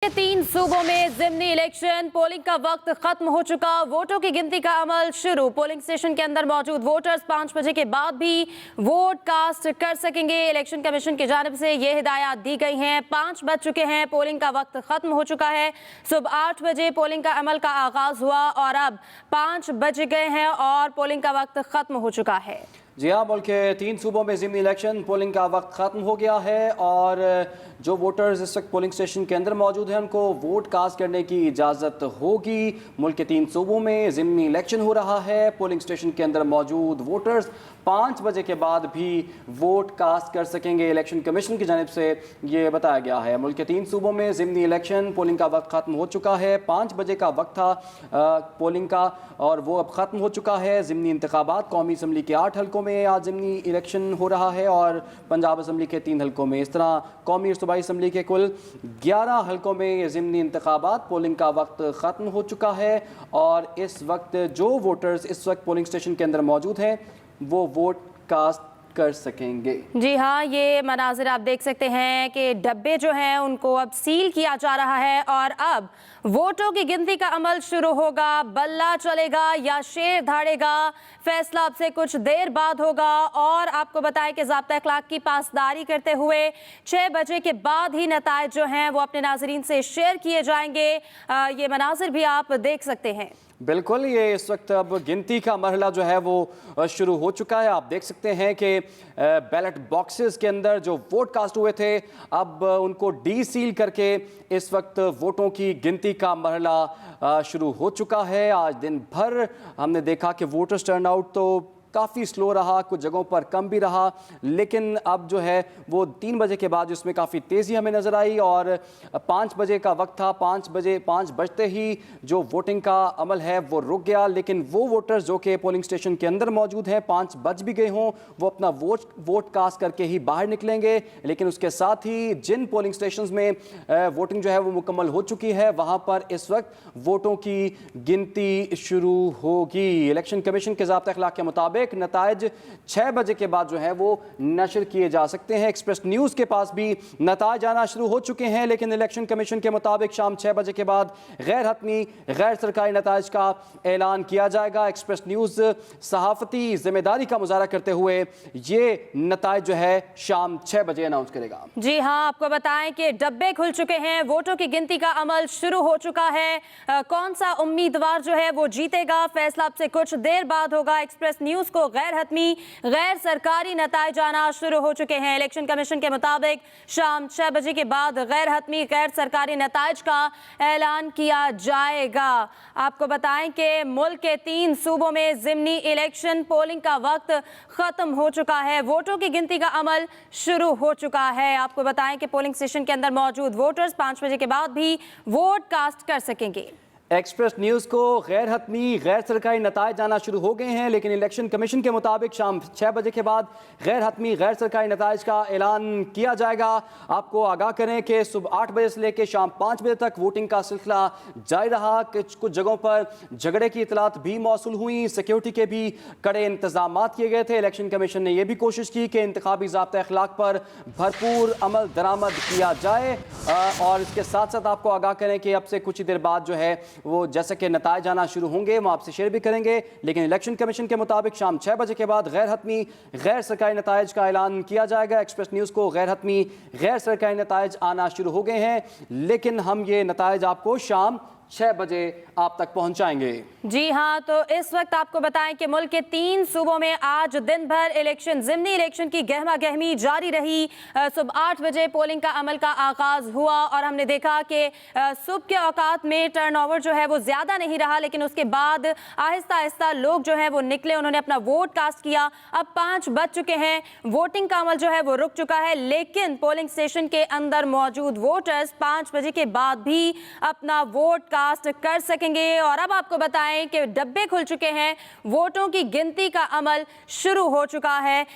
तीन सूबों में जिमनी इलेक्शन पोलिंग का वक्त खत्म हो चुका। वोटों की गिनती का अमल शुरू। पोलिंग स्टेशन के अंदर मौजूद वोटर्स 5 बजे के बाद भी वोट कास्ट कर सकेंगे। इलेक्शन कमीशन की जानिब से ये हिदायत दी गई हैं। 5 बज चुके हैं, पोलिंग का वक्त खत्म हो चुका है। सुबह 8 बजे पोलिंग का अमल का आगाज हुआ और अब 5 बज गए हैं और पोलिंग का वक्त खत्म हो चुका है। जी हाँ, मुल्क के 3 सूबों में ज़िमनी इलेक्शन पोलिंग का वक्त ख़त्म हो गया है और जो वोटर्स इस वक्त पोलिंग स्टेशन के अंदर मौजूद हैं उनको वोट कास्ट करने की इजाज़त होगी। मुल्क के 3 सूबों में ज़िमनी इलेक्शन हो रहा है। पोलिंग स्टेशन के अंदर मौजूद वोटर्स 5 बजे के बाद भी वोट कास्ट कर सकेंगे। इलेक्शन कमीशन की जानिब से ये बताया गया है। मुल्क के 3 सूबों में ज़िमनी इलेक्शन पोलिंग का वक्त ख़त्म हो चुका है। 5 बजे का वक्त था पोलिंग का और वो अब ख़त्म हो चुका है। ज़िमनी इंतखाबात कौमी असम्बली के 8 हल्कों में आज ज़िमनी इलेक्शन हो रहा है और पंजाब असम्बली के 3 हल्कों में। इस तरह कौमी और सूबाई असम्बली के कुल 11 हल्कों में ज़िमनी इंतखाबात पोलिंग का वक्त ख़त्म हो चुका है और इस वक्त जो वोटर्स इस वक्त पोलिंग स्टेशन के अंदर मौजूद हैं वो वोट कास्ट कर सकेंगे। जी हाँ, ये मनाजिर आप देख सकते हैं कि डब्बे जो हैं उनको अब सील किया जा रहा है और अब वोटों की गिनती का अमल शुरू होगा। बल्ला चलेगा या शेर धाड़ेगा, फैसला अब से कुछ देर बाद होगा। और आपको बताएं कि ज़ाब्ता अखलाक की पासदारी करते हुए 6 बजे के बाद ही नताइज जो हैं वो अपने नाजरीन से शेयर किए जाएंगे। ये मनाजिर भी आप देख सकते हैं। बिल्कुल, ये इस वक्त अब गिनती का मरहला जो है वो शुरू हो चुका है। आप देख सकते हैं कि बैलेट बॉक्सेस के अंदर जो वोट कास्ट हुए थे अब उनको डी सील करके इस वक्त वोटों की गिनती का मरहला शुरू हो चुका है। आज दिन भर हमने देखा कि वोटर्स टर्नआउट तो काफ़ी स्लो रहा, कुछ जगहों पर कम भी रहा, लेकिन अब जो है वो 3 बजे के बाद उसमें काफ़ी तेज़ी हमें नज़र आई और 5 बजे का वक्त था। 5 बजते ही जो वोटिंग का अमल है वो रुक गया। लेकिन वो वोटर्स जो कि पोलिंग स्टेशन के अंदर मौजूद हैं, 5 बज भी गए हों, वो अपना वोट कास्ट करके ही बाहर निकलेंगे। लेकिन उसके साथ ही जिन पोलिंग स्टेशन में वोटिंग जो है वो मुकम्मल हो चुकी है वहाँ पर इस वक्त वोटों की गिनती शुरू होगी। इलेक्शन कमीशन के ज़ाब्ता अखलाक के मुताबिक नताइज 6 बजे के बाद जो है वो नशर किए जा सकते हैं। एक्सप्रेस न्यूज़ के पास भी नताइज आना शुरू हो चुके हैं, लेकिन इलेक्शन कमीशन के मुताबिक शाम 6 बजे के बाद गैर हतमी गैर सरकारी नताइज का ऐलान किया जाएगा। एक्सप्रेस न्यूज़ सहाफ़ती जिम्मेदारी का मुजाहरा करते हुए ये नताइज जो है शाम 6 बजे अनाउंस करेगा। जी हाँ, आपको बताएं कि डब्बे खुल चुके हैं, वोटों की गिनती का अमल शुरू हो चुका है। कौन सा उम्मीदवार जो है वो जीतेगा, फैसला अब से कुछ देर बाद होगा। एक्सप्रेस न्यूज़ को गैर हतमी गैर सरकारी नताइज आना शुरू हो चुके हैं। इलेक्शन कमीशन के मुताबिक शाम 6 बजे के बाद गैर हतमी गैर सरकारी नताइज का ऐलान किया जाएगा। आपको बताएं कि मुल्क के 3 सूबों में जिमनी इलेक्शन पोलिंग का वक्त खत्म हो चुका है। वोटों की गिनती का अमल शुरू हो चुका है। आपको बताएं कि पोलिंग स्टेशन के अंदर मौजूद वोटर्स 5 बजे के बाद भी वोट कास्ट कर सकेंगे। एक्सप्रेस न्यूज़ को गैर हतमी गैर सरकारी नताइज आना शुरू हो गए हैं, लेकिन इलेक्शन कमीशन के मुताबिक शाम 6 बजे के बाद गैर हतमी गैर सरकारी नताइज का ऐलान किया जाएगा। आपको आगाह करें कि सुबह 8 बजे से लेकर शाम 5 बजे तक वोटिंग का सिलसिला जारी रहा। कुछ जगहों पर झगड़े की इतलात भी मौसूल हुई, सिक्योरिटी के भी कड़े इंतजाम किए गए थे। इलेक्शन कमीशन ने यह भी कोशिश की कि इंतखाबी ज़ाब्ता अखलाक पर भरपूर अमल दरामद किया जाए और इसके साथ साथ आपको आगाह करें कि अब से कुछ ही देर बाद जो है वो जैसे कि नताइज आना शुरू होंगे वो आपसे शेयर भी करेंगे। लेकिन इलेक्शन कमीशन के मुताबिक शाम 6 बजे के बाद गैर हतमी गैर सरकारी नताइज का ऐलान किया जाएगा। एक्सप्रेस न्यूज़ को गैर हतमी गैर सरकारी नताइज आना शुरू हो गए हैं, लेकिन हम ये नताइज आपको शाम 6 बजे आप तक पहुंचाएंगे। जी हाँ, तो इस वक्त आपको बताएं कि मुल्क के 3 सूबों में आज दिन भर इलेक्शन जिमनी इलेक्शन की गहमा गहमी जारी रही। सुबह 8 बजे पोलिंग का अमल का आगाज हुआ और हमने देखा कि सुबह के औकात में टर्नओवर जो है वो ज़्यादा नहीं रहा, लेकिन उसके बाद आहिस्ता आहिस्ता लोग जो है वो निकले, उन्होंने अपना वोट कास्ट किया। अब 5 बज चुके हैं, वोटिंग का अमल जो है वो रुक चुका है, लेकिन पोलिंग स्टेशन के अंदर मौजूद वोटर्स 5 बजे के बाद भी अपना वोट कास्ट कर सकेंगे। और अब आपको बताएं कि डब्बे खुल चुके हैं, वोटों की गिनती का अमल शुरू हो चुका है।